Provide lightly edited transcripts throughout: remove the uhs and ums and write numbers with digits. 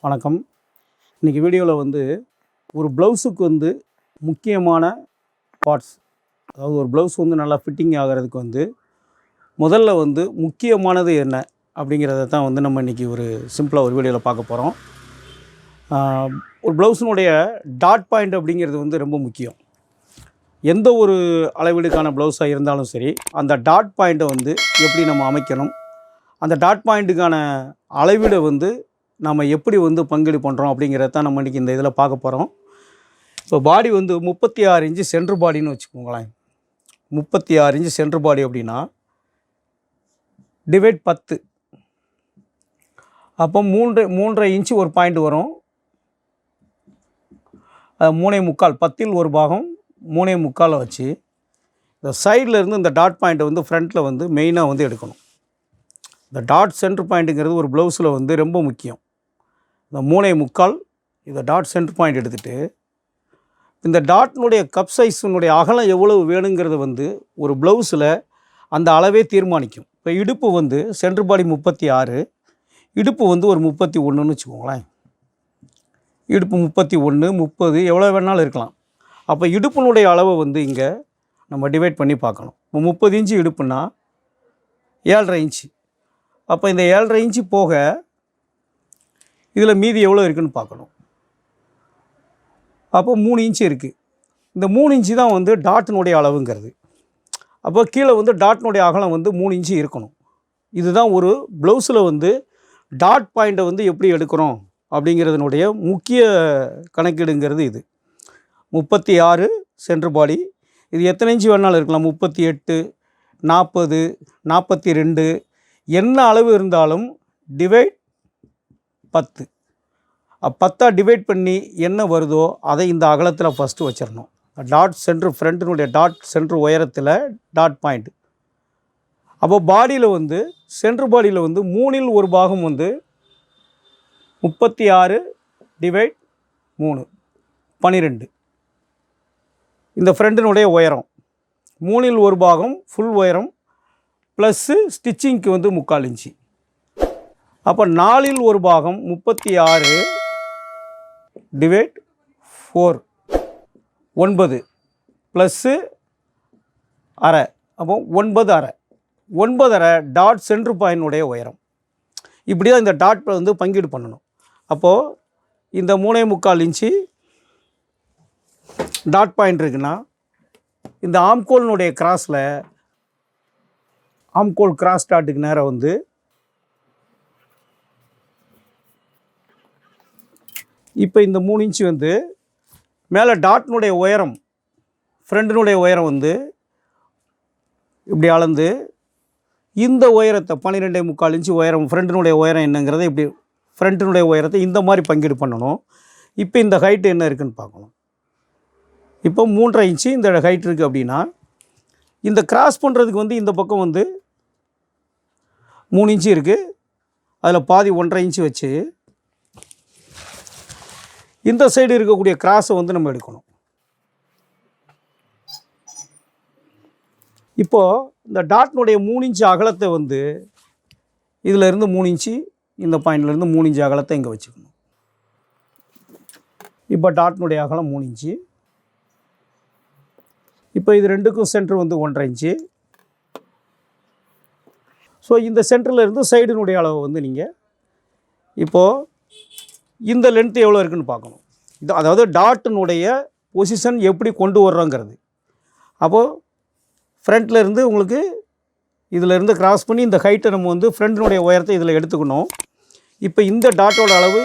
வணக்கம். இன்றைக்கி வீடியோவில் வந்து ஒரு ப்ளவுஸுக்கு வந்து முக்கியமான பார்ட்ஸ், அதாவது ஒரு ப்ளவுஸ் வந்து நல்லா ஃபிட்டிங் ஆகிறதுக்கு வந்து முதல்ல வந்து முக்கியமானது என்ன அப்படிங்கிறத தான் வந்து நம்ம இன்றைக்கி ஒரு சிம்பிளாக ஒரு வீடியோவில் பார்க்க போகிறோம். ஒரு ப்ளவுஸினுடைய டாட் பாயிண்ட் அப்படிங்கிறது வந்து ரொம்ப முக்கியம். எந்த ஒரு அளவீடுக்கான ப்ளவுஸாக இருந்தாலும் சரி, அந்த டாட் பாயிண்ட்டை வந்து எப்படி நம்ம அமைக்கணும், அந்த டாட் பாயிண்ட்டுக்கான அளவீடை வந்து நம்ம எப்படி வந்து பங்கீடு பண்ணுறோம் அப்படிங்கிறத தான் நம்ம இன்றைக்கி இந்த இதில் பார்க்க போகிறோம். இப்போ பாடி வந்து 36 இன்ச்சு சென்ட்ரு பாடின்னு வச்சுக்கோங்களேன். 36 இன்ச்சு சென்ட்ரு பாடி அப்படின்னா டிவைட் 10, அப்போ 3.5 இன்ச்சு ஒரு பாயிண்ட் வரும். 3.25, 10ல் ஒரு பாகம் 3.25 வச்சு இந்த சைடில் இருந்து இந்த டாட் பாயிண்ட்டை வந்து ஃப்ரண்ட்டில் வந்து மெயினாக வந்து எடுக்கணும். இந்த டாட் சென்ட்ரு பாயிண்ட்டுங்கிறது ஒரு ப்ளவுஸில் வந்து ரொம்ப முக்கியம். இந்த 3.25 இந்த டாட் சென்ட்ரு பாயிண்ட் எடுத்துகிட்டு இந்த டாட்னுடைய கப் சைஸினுடைய அகலம் எவ்வளவு வேணுங்கிறது வந்து ஒரு ப்ளவுஸில் அந்த அளவே தீர்மானிக்கும். இப்போ இடுப்பு வந்து சென்ட்ரு பாடி 36, இடுப்பு வந்து ஒரு 31ன்னு வச்சுக்கோங்களேன். இடுப்பு 31, 30 எவ்வளோ வேணாலும் இருக்கலாம். அப்போ இடுப்பினுடைய அளவை வந்து இங்கே நம்ம டிவைட் பண்ணி பார்க்கணும். இப்போ 30 இன்ச்சு இடுப்புன்னா 7.5 இன்ச்சு. அப்போ இந்த 7.5 இன்ச்சு போக இதில் மீதி எவ்வளோ இருக்குதுன்னு பார்க்கணும். அப்போ 3 இன்ச்சு இருக்குது. இந்த 3 இன்ச்சு தான் வந்து டாட்டினுடைய அளவுங்கிறது. அப்போ கீழே வந்து டாட்டினுடைய அகலம் வந்து 3 இன்ச்சு இருக்கணும். இதுதான் ஒரு ப்ளவுஸில் வந்து டாட் பாயிண்ட்டை வந்து எப்படி எடுக்கிறோம் அப்படிங்கிறதுனுடைய முக்கிய கணக்கீடுங்கிறது இது. 36 சென்ட்ரு பாடி, இது எத்தனை இன்ச்சு வேணாலும் இருக்கலாம். 38, 40, 42 என்ன அளவு இருந்தாலும் டிவைட் 10. 10 டிவைட் பண்ணி என்ன வருதோ அதை இந்த அகலத்தில் ஃபஸ்ட்டு வச்சிடணும். டாட் சென்ட்ரு ஃப்ரண்ட்டினுடைய டாட் சென்ட்ரு உயரத்தில் டாட் பாயிண்ட். அப்போ பாடியில் வந்து சென்ட்ரு பாடியில் வந்து 3ல் ஒரு பாகம் வந்து 36 டிவைட் 3 12. இந்த ஃப்ரண்ட்டினுடைய உயரம் 3ல் ஒரு பாகம் ஃபுல் உயரம் ப்ளஸ்ஸு ஸ்டிச்சிங்க்கு வந்து 3/4 இன்ச்சு. அப்போ 4ல் ஒரு பாகம் 36 டிவைட் 4 9 ப்ளஸ்ஸு அரை, அப்போ 9.5 டாட் சென்ட்ரு பாயிண்டுடைய உயரம். இப்படி தான் இந்த டாட் வந்து பங்கீடு பண்ணணும். அப்போது இந்த 3.25 இன்ச்சு டாட் பாயிண்ட் இருக்குன்னா இந்த ஆம்கோலினுடைய கிராஸில் ஆம்கோல் கிராஸ் டாட்டுக்கு நேரம் வந்து இப்போ இந்த 3 இன்ச்சு வந்து மேலே டாட்னுடைய உயரம் ஃப்ரண்ட்டினுடைய உயரம் வந்து இப்படி அளந்து இந்த உயரத்தை 12.25 இன்ச்சு உயரம் ஃப்ரண்ட்டினுடைய உயரம் என்னங்கிறத இப்படி ஃப்ரண்ட்டினுடைய உயரத்தை இந்த மாதிரி பங்கீடு பண்ணணும். இப்போ இந்த ஹைட்டு என்ன இருக்குதுன்னு பார்க்கணும். இப்போ 3.5 இன்ச்சு இந்த ஹைட் இருக்குது அப்படின்னா இந்த கிராஸ் பண்ணுறதுக்கு வந்து இந்த பக்கம் வந்து 3 இன்ச்சு இருக்குது, அதில் பாதி 1.5 இன்ச்சு வச்சு இந்த சைடு இருக்கக்கூடிய கிராஸை வந்து நம்ம எடுக்கணும். இப்போது இந்த டாட்னுடைய 3 இன்ச்சு அகலத்தை வந்து இதிலேருந்து 3 இன்ச்சு இந்த பாயிண்ட்லேருந்து 3 இன்ச்சு அகலத்தை இங்கே வச்சுக்கணும். இப்போ டாட்னுடைய அகலம் 3 இன்ச்சு. இப்போ இது ரெண்டுக்கும் சென்டர் வந்து 1.5 இன்ச்சு. ஸோ இந்த சென்டரில் இருந்து சைடினுடைய அளவு வந்து நீங்கள் இப்போது இந்த லென்த்து எவ்வளோ இருக்குதுன்னு பார்க்கணும். இது அதாவது டாட்டினுடைய பொசிஷன் எப்படி கொண்டு வர்றோங்கிறது. அப்போது ஃப்ரண்ட்டில் இருந்து உங்களுக்கு இதிலேருந்து கிராஸ் பண்ணி இந்த ஹைட்டை நம்ம வந்து ஃப்ரண்ட்டினுடைய உயரத்தை இதில் எடுத்துக்கணும். இப்போ இந்த டாட்டோட அளவு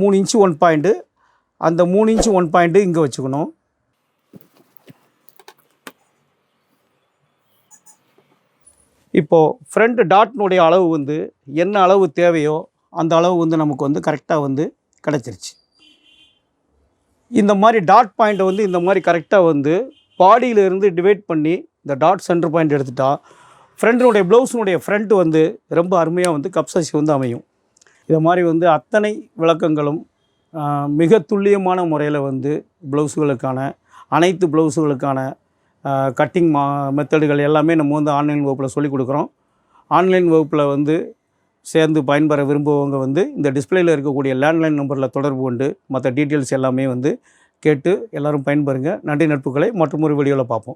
3 இன்ச்சு 1 பாயிண்ட்டு, அந்த 3 இன்ச்சு 1 பாயிண்ட்டு இங்கே வச்சுக்கணும். இப்போது ஃப்ரண்ட் டாட்னுடைய அளவு வந்து என்ன அளவு தேவையோ அந்த அளவு வந்து நமக்கு வந்து கரெக்டாக வந்து கிடச்சிருச்சு. இந்த மாதிரி டாட் பாயிண்ட்டை வந்து இந்த மாதிரி கரெக்டாக வந்து பாடியிலேருந்து டிவைட் பண்ணி இந்த டாட் சென்டர் பாயிண்ட் எடுத்துட்டா ஃப்ரண்ட்டினுடைய ப்ளவுஸினுடைய ஃப்ரண்ட்டு வந்து ரொம்ப அருமையாக வந்து கப் சைஸ் வந்து அமையும். இதை மாதிரி வந்து அத்தனை விளக்கங்களும் மிக துல்லியமான முறையில் வந்து ப்ளவுஸுகளுக்கான அனைத்து ப்ளவுஸுகளுக்கான கட்டிங் மெத்தடுகள் எல்லாமே நம்ம வந்து ஆன்லைன் வகுப்பில் சொல்லிக் கொடுக்குறோம். ஆன்லைன் வகுப்பில் வந்து சேர்ந்து பயன்பெற விரும்புவவங்க வந்து இந்த டிஸ்பிளேயில் இருக்கக்கூடிய லேண்ட்லைன் நம்பரில் தொடர்பு கொண்டு மற்ற டீட்டெயில்ஸ் எல்லாமே வந்து கேட்டு எல்லோரும் பயன்பெறுங்க. நன்றி நட்புகளை மற்றும் ஒரு வீடியோவில் பார்ப்போம்.